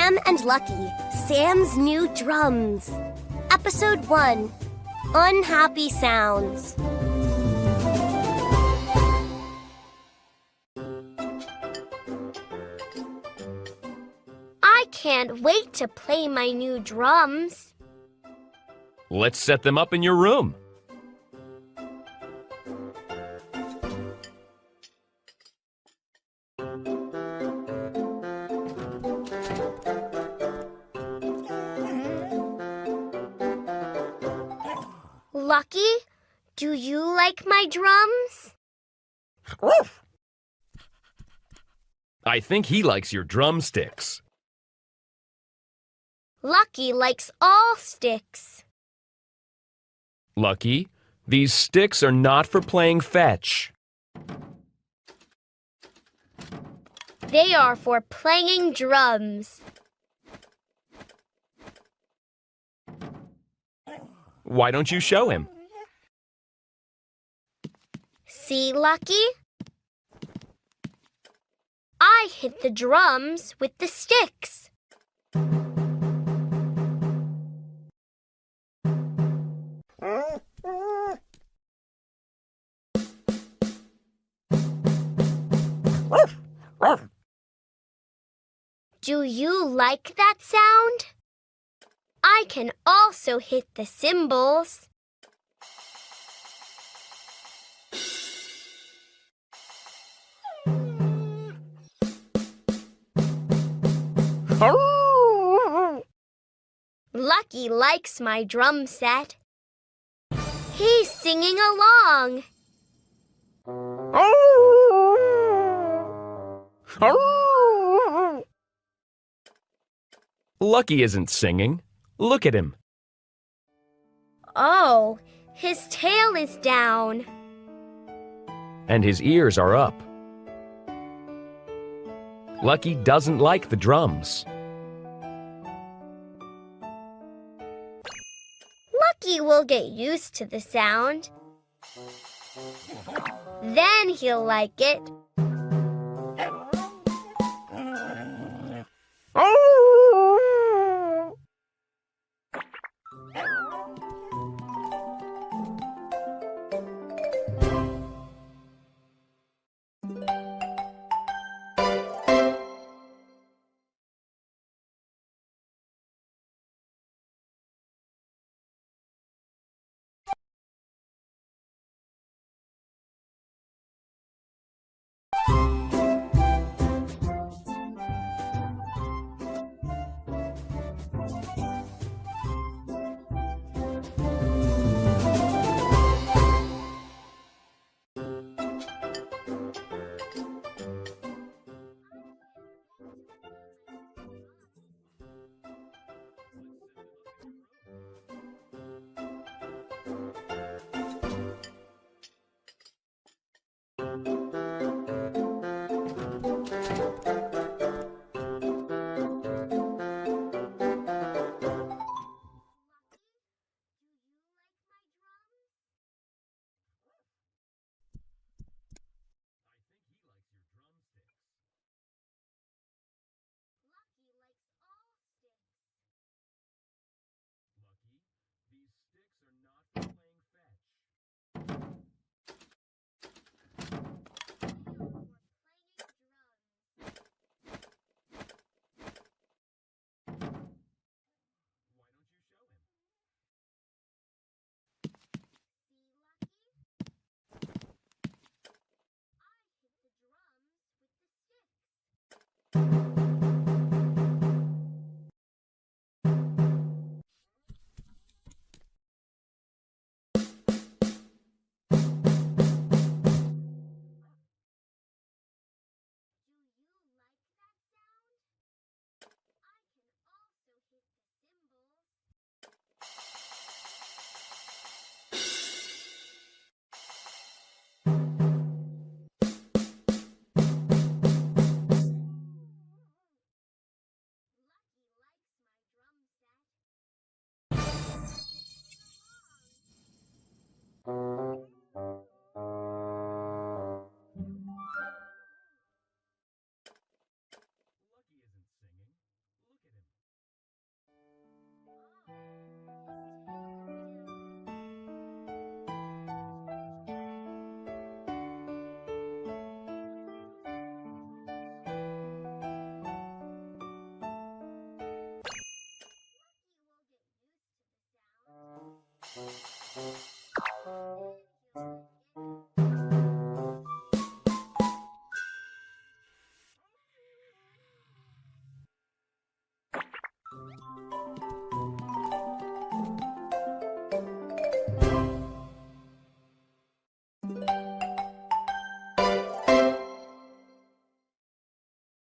Sam and Lucky, Sam's New Drums. Episode 1, Unhappy Sounds. I can't wait to play my new drums. Let's set them up in your room. Lucky, do you like my drums? I think he likes your drumsticks. Lucky likes all sticks. Lucky, these sticks are not for playing fetch. They are for playing drums. Why don't you show him? See, Lucky? I hit the drums with the sticks. Do you like that sound? I can also hit the cymbals. Lucky likes my drum set. He's singing along. Lucky isn't singing. Look at him. Oh, his tail is down. And his ears are up. Lucky doesn't like the drums. Lucky will get used to the sound. Then he'll like it. Lucky will get used to the sound.